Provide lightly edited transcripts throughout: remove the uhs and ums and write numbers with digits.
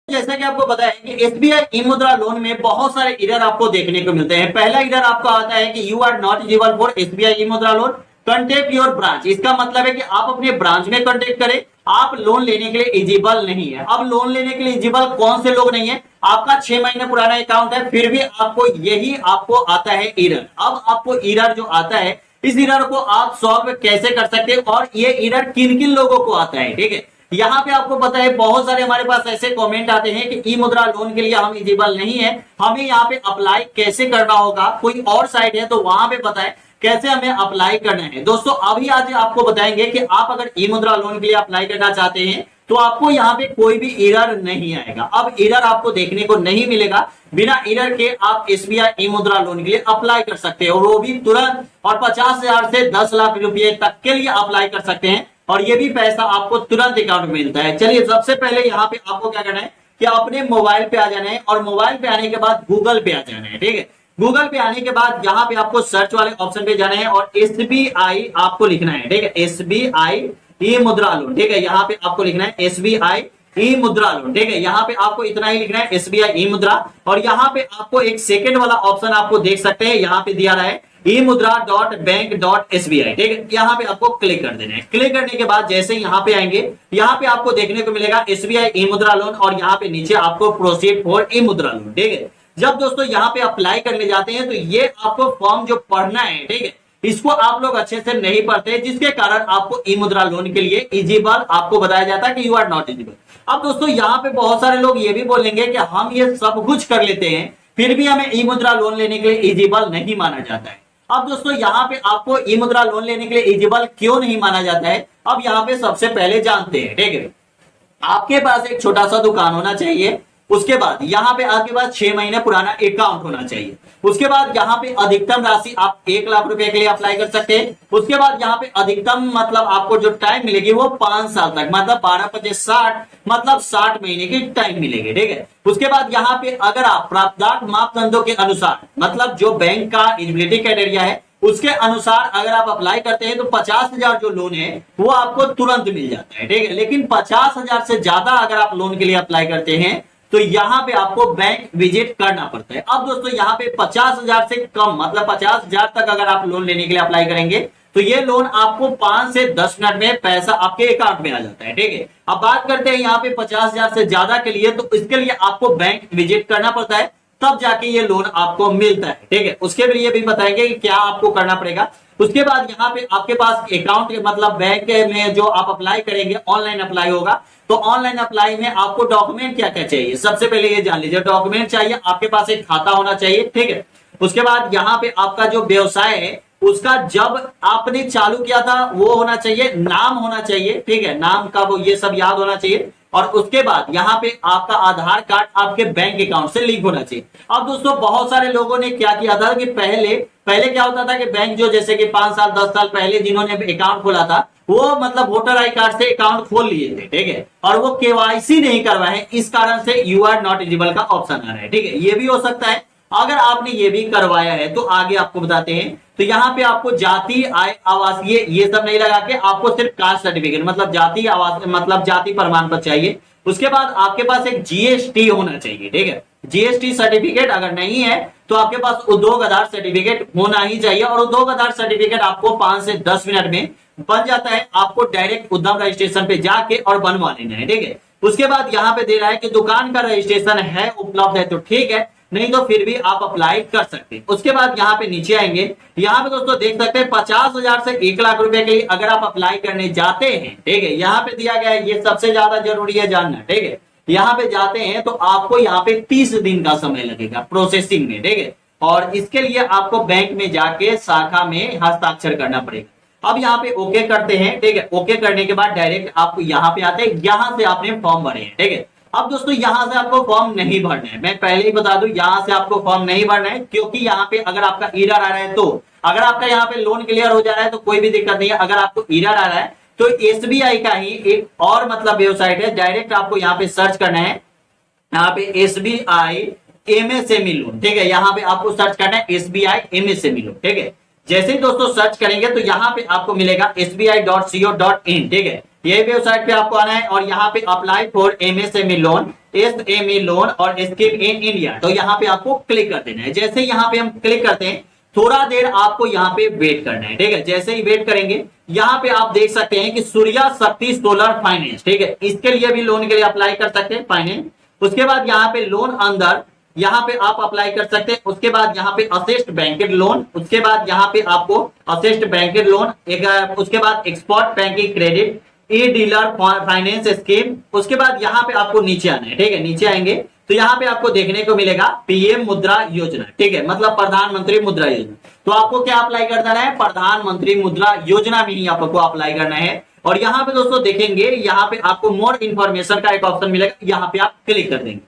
जैसा कि आपको पता है कि एसबीआई ई मुद्रा लोन में बहुत सारे एरर आपको देखने को मिलते हैं। पहला एरर आपको आता है कि you are not eligible for SBI e Mudra loan, contact your branch. इसका मतलब है कि आप अपने ब्रांच में कंटेक्ट करें, आप लोन लेने के लिए एलिजिबल नहीं है। अब लोन लेने के लिए एलिजिबल कौन से लोग नहीं है? आपका 6 महीने पुराना अकाउंट है, फिर भी आपको यही आपको आता है एरर। अब आपको एरर जो आता है, इस एरर को आप सॉल्व कैसे कर सकते हैं और ये एरर किन किन लोगों को आता है, ठीक है। यहाँ पे आपको पता है बहुत सारे हमारे पास ऐसे कमेंट आते हैं कि ई मुद्रा लोन के लिए हम एलिजिबल नहीं है, हमें यहाँ पे अप्लाई कैसे करना होगा। कोई और साइट है तो वहां पे पता है कैसे हमें अप्लाई करना है। दोस्तों अभी आज आपको बताएंगे कि आप अगर ई मुद्रा लोन के लिए अप्लाई करना चाहते हैं तो आपको यहाँ पे कोई भी एरर नहीं आएगा। अब एरर आपको देखने को नहीं मिलेगा, बिना एरर के आप एसबीआई ई मुद्रा लोन के लिए अप्लाई कर सकते हैं और वो भी तुरंत, और 50,000 से 10 लाख रुपए तक के लिए अप्लाई कर सकते हैं और ये भी पैसा आपको तुरंत अकाउंट में मिलता है। चलिए सबसे पहले यहाँ पे आपको क्या करना है कि अपने मोबाइल पे आ जाना है और मोबाइल पे आने के बाद गूगल पे आ जाना है, ठीक है। गूगल पे आने के बाद यहाँ पे आपको सर्च वाले ऑप्शन पे जाना है और एसबीआई आपको लिखना है, ठीक है। एसबीआई ई मुद्रा लोन, ठीक है। यहाँ पे आपको लिखना है एसबीआई ई मुद्रा लोन, ठीक है। यहाँ पे आपको इतना ही लिखना है एसबीआई ई मुद्रा, और यहाँ पे आपको एक सेकंड वाला ऑप्शन आपको देख सकते हैं, यहाँ पे दिया रहा है eMudra.bank.sbi, ठीक है। यहाँ पे आपको क्लिक कर देना है। क्लिक करने के बाद जैसे यहाँ पे आएंगे, यहाँ पे आपको देखने को मिलेगा एसबीआई ई मुद्रा लोन और यहाँ पे नीचे आपको proceed for E Mudra loan, ठीक है। जब दोस्तों यहाँ पे अप्लाई करने जाते हैं तो ये आपको फॉर्म जो पढ़ना है, ठीक है, इसको आप लोग अच्छे से नहीं पढ़ते, जिसके कारण आपको ई मुद्रा लोन के लिए एलिजिबल आपको बताया जाता है कि यू आर नॉट एलिजिबल। अब दोस्तों यहाँ पे बहुत सारे लोग ये भी बोलेंगे कि हम ये सब कुछ कर लेते हैं फिर भी हमें ई मुद्रा लोन लेने के लिए एलिजिबल नहीं माना जाता है। अब दोस्तों यहाँ पे आपको ई मुद्रा लोन लेने के लिए एलिजिबल क्यों नहीं माना जाता है, अब यहाँ पे सबसे पहले जानते हैं, ठीक है। आपके पास एक छोटा सा दुकान होना चाहिए, उसके बाद यहाँ पे आपके पास 6 महीने पुराना अकाउंट होना चाहिए, उसके बाद यहाँ पे अधिकतम राशि आप 1 लाख रुपए के लिए अप्लाई कर सकते हैं। उसके बाद यहाँ पे अधिकतम मतलब आपको जो टाइम मिलेगी वो 5 साल तक, मतलब 12-5-60 मतलब 60 महीने की टाइम मिलेगी, ठीक है। उसके बाद यहाँ पे अगर आप प्राप्त मापदंडों के अनुसार, मतलब जो बैंक का एलिजिबिलिटी क्राइटेरिया है उसके अनुसार अगर आप अप्लाई करते हैं तो 50,000 जो लोन है वो आपको तुरंत मिल जाता है, ठीक है। लेकिन 50,000 से ज्यादा अगर आप लोन के लिए अप्लाई करते हैं तो यहाँ पे आपको बैंक विजिट करना पड़ता है। अब दोस्तों यहाँ पे 50,000 से कम मतलब 50,000 तक अगर आप लोन लेने के लिए अप्लाई करेंगे तो ये लोन आपको 5 से 10 मिनट में पैसा आपके अकाउंट में आ जाता है, ठीक है। अब बात करते हैं यहाँ पे 50,000 से ज्यादा के लिए, तो इसके लिए आपको बैंक विजिट करना पड़ता है, तब जाके ये लोन आपको मिलता है, ठीक है। उसके लिए भी बताएंगे कि क्या आपको करना पड़ेगा। उसके बाद यहाँ पे आपके पास अकाउंट मतलब बैंक में जो आप अप्लाई करेंगे ऑनलाइन अप्लाई होगा, तो ऑनलाइन अप्लाई में आपको डॉक्यूमेंट क्या क्या चाहिए सबसे पहले ये जान लीजिए। डॉक्यूमेंट चाहिए, आपके पास एक खाता होना चाहिए, ठीक है। उसके बाद यहाँ पे आपका जो व्यवसाय है उसका जब आपने चालू किया था वो होना चाहिए, नाम होना चाहिए, ठीक है, नाम का वो ये सब याद होना चाहिए। और उसके बाद यहाँ पे आपका आधार कार्ड आपके बैंक अकाउंट से लिंक होना चाहिए। अब दोस्तों बहुत सारे लोगों ने क्या किया था कि पहले क्या होता था कि बैंक जो जैसे कि 5 साल 10 साल पहले जिन्होंने अकाउंट खोला था वो मतलब वोटर आई कार्ड से अकाउंट खोल लिए थे, ठीक है, और वो केवाईसी नहीं करवाए, इस कारण से यू आर नॉट एलिजिबल का ऑप्शन आ रहा है, ठीक है। ये भी हो सकता है। अगर आपने ये भी करवाया है तो आगे आपको बताते हैं। तो यहाँ पे आपको जाति आय आवासीय ये सब नहीं लगा के आपको सिर्फ कास्ट सर्टिफिकेट मतलब जाति आवास मतलब जाति प्रमाण पत्र चाहिए। उसके बाद आपके पास एक जीएसटी होना चाहिए, ठीक है। जीएसटी सर्टिफिकेट अगर नहीं है तो आपके पास उद्योग आधार सर्टिफिकेट होना ही चाहिए, और उद्योग आधार सर्टिफिकेट आपको 5 से 10 मिनट में बन जाता है। आपको डायरेक्ट उद्यम रजिस्ट्रेशन पे जाके और बनवा लेना है, ठीक है। उसके बाद यहाँ पे दे रहा है कि दुकान का रजिस्ट्रेशन है उपलब्ध है तो ठीक है, नहीं तो फिर भी आप अप्लाई कर सकते हैं। उसके बाद यहाँ पे नीचे आएंगे, यहाँ पे दोस्तों देख सकते हैं 50,000 से 1 लाख रुपए के लिए अगर आप अप्लाई करने जाते हैं, ठीक है, यहाँ पे दिया गया है, ये सबसे ज्यादा जरूरी है जानना, ठीक है। यहाँ पे जाते हैं तो आपको यहाँ पे 30 दिन का समय लगेगा प्रोसेसिंग में, ठीक है, और इसके लिए आपको बैंक में जाके शाखा में हस्ताक्षर करना पड़ेगा। अब यहाँ पे ओके करते हैं, ठीक है। ओके करने के बाद डायरेक्ट आपको यहाँ पे आते हैं, यहाँ से आपने फॉर्म भरे हैं, ठीक है। अब दोस्तों यहाँ से आपको फॉर्म नहीं भरना है, मैं पहले ही बता दूं यहाँ से आपको फॉर्म नहीं भरना है, क्योंकि यहाँ पे अगर आपका एरर आ रहा है तो अगर आपका यहाँ पे लोन क्लियर हो जा रहा है तो कोई भी दिक्कत नहीं है। अगर आपको एरर आ रहा है तो एसबीआई का ही एक और मतलब वेबसाइट है, डायरेक्ट आपको यहाँ पे सर्च करना है, यहाँ पे एसबीआई एमएसएमई लोन, ठीक है। यहाँ पे आपको सर्च करना है एसबीआई एमएसएमई लोन, ठीक है। जैसे ही दोस्तों सर्च करेंगे तो यहाँ पे आपको मिलेगा sbi.co.in, ठीक है। यही वेबसाइट पे आपको आना है और यहाँ पे apply for MSME loan, SME loan और स्कीम इन इंडिया, तो यहाँ पे आपको क्लिक कर देना है। जैसे ही यहाँ पे हम क्लिक करते हैं थोड़ा देर आपको यहाँ पे वेट करना है, ठीक है। जैसे ही वेट करेंगे यहाँ पे आप देख सकते हैं कि सूर्या शक्ति सोलर फाइनेंस, ठीक है, इसके लिए भी लोन के लिए अप्लाई कर सकते हैं फाइनेंस। उसके बाद यहाँ पे लोन अंदर यहाँ पे आप अप्लाई कर सकते हैं। उसके बाद यहाँ पे असिस्ट बैंकेड लोन, उसके बाद यहाँ पे आपको असिस्ट बैंकेड लोन एक, उसके बाद एक्सपोर्ट बैंकिंग क्रेडिट, ई डीलर फाइनेंस स्कीम। उसके बाद यहाँ पे आपको नीचे आना है, ठीक है। नीचे आएंगे तो यहाँ पे आपको देखने को मिलेगा पीएम मुद्रा योजना, ठीक है, मतलब प्रधानमंत्री मुद्रा योजना। तो आपको क्या अप्लाई कर देना है, प्रधानमंत्री मुद्रा योजना में ही आपको अप्लाई करना है। और यहाँ पे दोस्तों देखेंगे यहाँ पे आपको मोर इन्फॉर्मेशन का एक ऑप्शन मिलेगा, यहाँ पे आप क्लिक कर देंगे।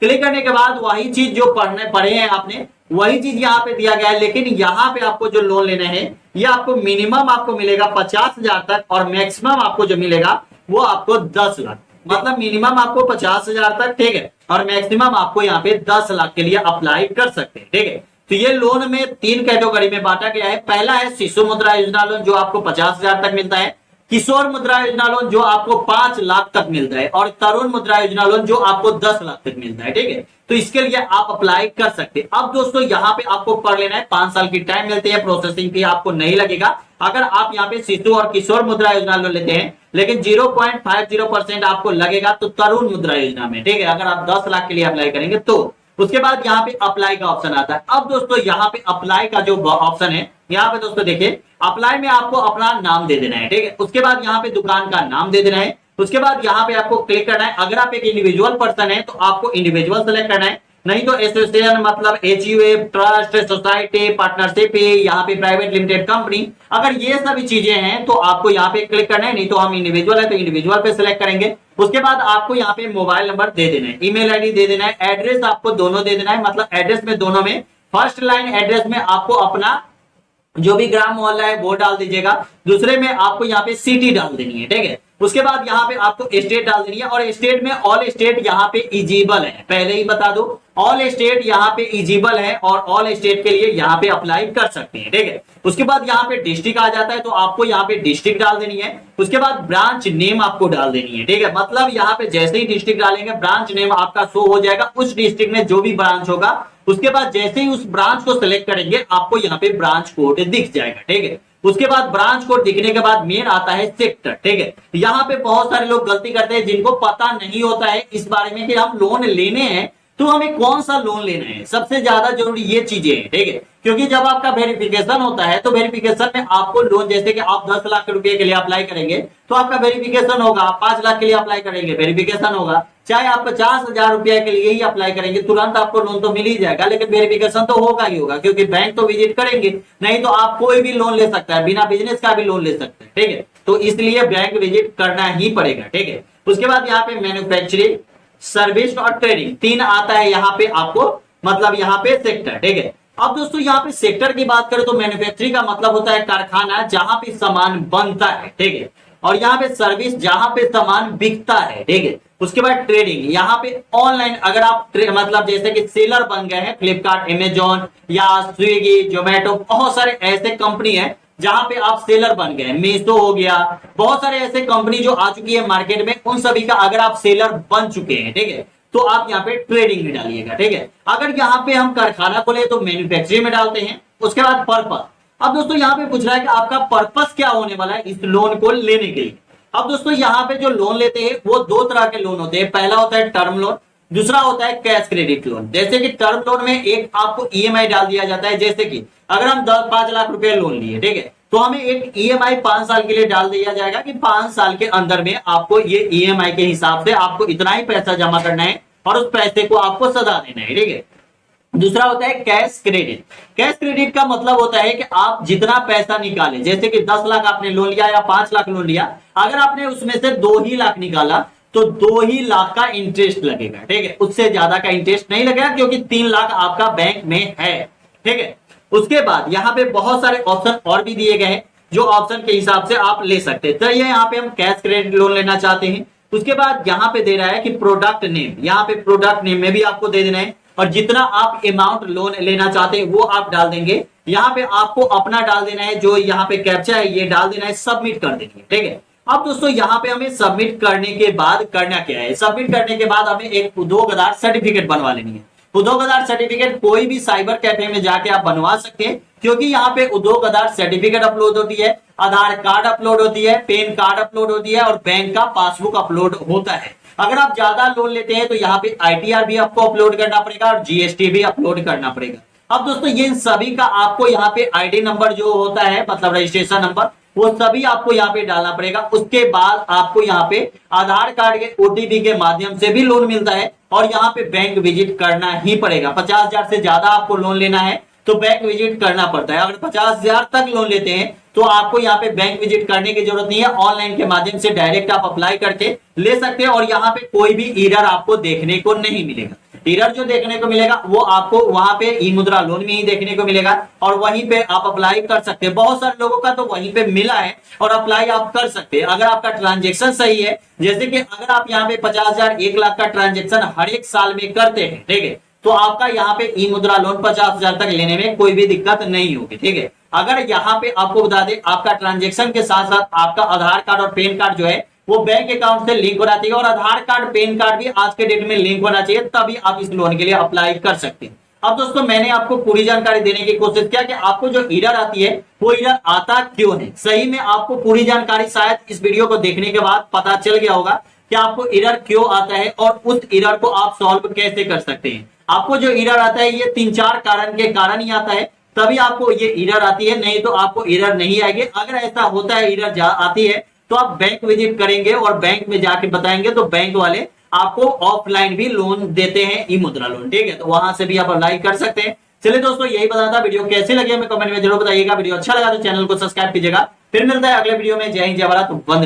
क्लिक करने के बाद वही चीज जो पढ़े हैं आपने वही चीज यहाँ पे दिया गया है, लेकिन यहाँ पे आपको जो लोन लेना है ये आपको मिनिमम आपको मिलेगा 50,000 तक और मैक्सिमम आपको जो मिलेगा वो आपको 10 लाख, मतलब मिनिमम आपको 50,000 तक, ठीक है, और मैक्सिमम आपको यहाँ पे 10 लाख के लिए अप्लाई कर सकते हैं, ठीक है। तो ये लोन में 3 कैटेगरी में बांटा गया है। पहला है शिशु मुद्रा योजना लोन जो आपको 50,000 तक मिलता है, किशोर मुद्रा योजना लोन जो आपको 5 लाख तक मिलता है, और तरुण मुद्रा योजना लोन जो आपको 10 लाख तक मिलता है, ठीक है। तो इसके लिए आप अप्लाई कर सकते हैं। अब दोस्तों यहाँ पे आपको पढ़ लेना है, 5 साल की टाइम मिलती है, प्रोसेसिंग फी आपको नहीं लगेगा। अगर आप यहाँ पे शिशु और किशोर मुद्रा योजना लोन लेते हैं, लेकिन 0.50% आपको लगेगा तो तरुण मुद्रा योजना में, ठीक है, अगर आप 10 लाख के लिए अप्लाई करेंगे तो। उसके बाद यहाँ पे अप्लाई का ऑप्शन आता है। अब दोस्तों यहाँ पे अप्लाई का जो ऑप्शन है, यहाँ पे दोस्तों देखिए अप्लाई में आपको अपना नाम दे देना है, ठीक है। उसके बाद यहाँ पे दुकान का नाम दे देना है। उसके बाद यहाँ पे आपको क्लिक करना है। अगर आप एक इंडिविजुअल पर्सन है तो आपको इंडिविजुअल सेलेक्ट करना है, नहीं तो एसोसिएशन मतलब एचयूए, ट्रस्ट, सोसाइटी, पार्टनरशिप, यहाँ पे प्राइवेट लिमिटेड कंपनी, अगर ये सभी चीजें हैं तो आपको यहाँ पे क्लिक करना है। नहीं तो हम इंडिविजुअल है तो इंडिविजुअल पे सिलेक्ट करेंगे। उसके बाद आपको यहाँ पे मोबाइल नंबर दे देना है, ईमेल आईडी दे देना है, एड्रेस आपको दोनों दे देना है, मतलब एड्रेस में दोनों में फर्स्ट लाइन एड्रेस में आपको अपना जो भी ग्राम मोहल्ला है वो डाल दीजिएगा, दूसरे में आपको यहाँ पे सिटी डाल देनी है, ठीक है। उसके बाद यहाँ पे आपको स्टेट डाल देनी है, और स्टेट में ऑल स्टेट यहाँ पे इजिबल है, पहले ही बता दो ऑल स्टेट यहाँ पे इजिबल है और ऑल स्टेट के लिए यहाँ पे अप्लाई कर सकते हैं, ठीक है। उसके बाद यहाँ पे डिस्ट्रिक्ट आ जाता है तो आपको यहाँ पे डिस्ट्रिक्ट डाल देनी है। उसके बाद ब्रांच नेम आपको डाल देनी है, ठीक है, मतलब यहाँ पे जैसे ही डिस्ट्रिक्ट डालेंगे ब्रांच नेम आपका शो हो जाएगा उस डिस्ट्रिक्ट में जो भी ब्रांच होगा। उसके बाद जैसे ही उस ब्रांच को सिलेक्ट करेंगे आपको यहाँ पे ब्रांच कोड दिख जाएगा, ठीक है। उसके बाद ब्रांच कोड दिखने के बाद मेन आता है सेक्टर, ठीक है। यहाँ पे बहुत सारे लोग गलती करते हैं जिनको पता नहीं होता है इस बारे में कि हम लोन लेने हैं तो हमें कौन सा लोन लेना है। सबसे ज्यादा जरूरी ये चीजें हैं, ठीक है, क्योंकि जब आपका वेरिफिकेशन होता है तो वेरिफिकेशन में आपको लोन, जैसे कि आप 10 लाख रुपए के लिए अप्लाई करेंगे तो आपका वेरिफिकेशन होगा, 5 लाख के लिए अप्लाई करेंगे वेरिफिकेशन होगा, चाहे आप 50,000 रुपए के लिए ही अप्लाई करेंगे तुरंत आपको लोन तो मिल ही जाएगा, लेकिन वेरिफिकेशन तो होगा ही होगा, क्योंकि बैंक तो विजिट करेंगे। नहीं तो आप कोई भी लोन ले सकता है, बिना बिजनेस का भी लोन ले सकते हैं, ठीक है। तो इसलिए बैंक विजिट करना ही पड़ेगा, ठीक है। उसके बाद यहाँ पे मैन्युफैक्चरिंग, सर्विस और ट्रेडिंग 3 आता है यहाँ पे आपको, मतलब यहाँ पे सेक्टर, ठीक है। अब दोस्तों यहाँ पे सेक्टर की बात करें तो मैन्युफैक्चरिंग का मतलब होता है कारखाना जहां पे सामान बनता है, ठीक है, और यहाँ पे सर्विस जहां पे सामान बिकता है, ठीक है। उसके बाद ट्रेडिंग, यहाँ पे ऑनलाइन अगर आप मतलब जैसे कि सेलर बन गए हैं, फ्लिपकार्ट, अमेजॉन या स्विगी, जोमेटो, बहुत सारे ऐसे कंपनी है जहां पे आप सेलर बन गए, मीशो हो गया, बहुत सारे ऐसे कंपनी जो आ चुकी है मार्केट में, उन सभी का अगर आप सेलर बन चुके हैं, ठीक है, तो आप यहाँ पे ट्रेडिंग में डालिएगा, ठीक है। अगर यहाँ पे हम कारखाना खोले तो मैन्युफैक्चरिंग में डालते हैं। उसके बाद पर्पस, अब दोस्तों यहाँ पे पूछ रहा है कि आपका पर्पस क्या होने वाला है इस लोन को लेने के लिए। अब दोस्तों यहाँ पे जो लोन लेते हैं वो 2 तरह के लोन होते हैं, पहला होता है टर्म लोन, दूसरा होता है कैश क्रेडिट लोन। जैसे कि टर्म लोन में एक आपको ईएमआई डाल दिया जाता है, जैसे कि अगर हम 5 लाख रुपए लोन लिए, ठीक है, तो हमें एक ईएमआई 5 साल के लिए डाल दिया जाएगा कि 5 साल के अंदर में आपको ये ईएमआई के हिसाब से आपको इतना ही पैसा जमा करना है और उस पैसे को आपको सदा देना है, ठीक है। दूसरा होता है कैश क्रेडिट। कैश क्रेडिट का मतलब होता है कि आप जितना पैसा निकाले, जैसे कि 10 लाख आपने लोन लिया या 5 लाख लोन लिया, अगर आपने उसमें से 2 ही लाख निकाला तो 2 ही लाख का इंटरेस्ट लगेगा, ठीक है, उससे ज्यादा का इंटरेस्ट नहीं लगेगा, क्योंकि 3 लाख आपका बैंक में है, ठीक है। उसके बाद यहाँ पे बहुत सारे ऑप्शन और भी दिए गए हैं जो ऑप्शन के हिसाब से आप ले सकते हैं। तो ये यहाँ पे हम कैश क्रेडिट लोन लेना चाहते हैं। उसके बाद यहाँ पे दे रहा है कि प्रोडक्ट नेम, यहाँ पे प्रोडक्ट नेम में भी आपको दे देना है, और जितना आप अमाउंट लोन लेना चाहते हैं वो आप डाल देंगे। यहाँ पे आपको अपना डाल देना है, जो यहाँ पे कैप्चा है ये डाल देना है, सबमिट कर देनी है। ठीक है, अब दोस्तों यहाँ पे हमें सबमिट करने के बाद करना क्या है, सबमिट करने के बाद हमें एक उद्योग आधार सर्टिफिकेट बनवा लेनी है। उद्योग आधार सर्टिफिकेट कोई भी साइबर कैफे में जाके आप बनवा सकते हैं, क्योंकि यहाँ पे उद्योग आधार सर्टिफिकेट अपलोड होती है, आधार कार्ड अपलोड होती है, पैन कार्ड अपलोड होती है और बैंक का पासबुक अपलोड होता है। अगर आप ज्यादा लोन लेते हैं तो यहाँ पे आईटीआर भी आपको अपलोड करना पड़ेगा और जीएसटी भी अपलोड करना पड़ेगा। अब दोस्तों ये सभी का आपको यहाँ पे आईडी नंबर जो होता है, मतलब रजिस्ट्रेशन नंबर, वो सभी आपको यहाँ पे डालना पड़ेगा। उसके बाद आपको यहाँ पे आधार कार्ड के ओटीपी के माध्यम से भी लोन मिलता है और यहाँ पे बैंक विजिट करना ही पड़ेगा। 50,000 से ज्यादा आपको लोन लेना है तो बैंक विजिट करना पड़ता है। अगर 50,000 तक लोन लेते हैं तो आपको यहाँ पे बैंक विजिट करने की जरूरत नहीं है, ऑनलाइन के माध्यम से डायरेक्ट आप अप्लाई करके ले सकते हैं और यहाँ पे कोई भी एरर आपको देखने को नहीं मिलेगा। एरर जो देखने को मिलेगा वो आपको वहां पे ई मुद्रा लोन में ही देखने को मिलेगा और वहीं पे आप अप्लाई कर सकते हैं। बहुत सारे लोगों का तो वहीं पे मिला है और अप्लाई आप कर सकते हैं अगर आपका ट्रांजेक्शन सही है। जैसे कि अगर आप यहाँ पे 50,000 1 लाख का ट्रांजेक्शन हर एक साल में करते हैं, ठीक है, तो आपका यहाँ पे ई मुद्रा लोन 50,000 तक लेने में कोई भी दिक्कत नहीं होगी। ठीक है, अगर यहाँ पे आपको बता दें आपका ट्रांजेक्शन के साथ साथ आपका आधार कार्ड और पैन कार्ड जो है वो बैंक अकाउंट से लिंक होना चाहिए और आधार कार्ड पैन कार्ड भी आज के डेट में लिंक होना चाहिए, तभी आप इस लोन के लिए अप्लाई कर सकते हैं। अब दोस्तों मैंने आपको पूरी जानकारी देने की कोशिश किया कि आपको जो एरर आती है वो एरर आता क्यों है। सही में आपको पूरी जानकारी शायद इस वीडियो को देखने के बाद पता चल गया होगा कि आपको एरर क्यों आता है और उस एरर को आप सॉल्व कैसे कर सकते हैं। आपको जो एरर आता है ये 3-4 कारण के कारण ही आता है, तभी आपको ये एरर आती है, नहीं तो आपको एरर नहीं आएगी। अगर ऐसा होता है एरर आती है तो आप बैंक विजिट करेंगे और बैंक में जाके बताएंगे तो बैंक वाले आपको ऑफलाइन भी लोन देते हैं, ई मुद्रा लोन। ठीक है, तो वहां से भी आप अप्लाई कर सकते हैं। चलिए दोस्तों यही बताना था, वीडियो कैसे लगे हमें कमेंट में जरूर बताइएगा। वीडियो अच्छा लगा तो चैनल को सब्सक्राइब कीजिएगा। फिर मिलता है अगले वीडियो में। जय हिंद, जय भारत, वंदे।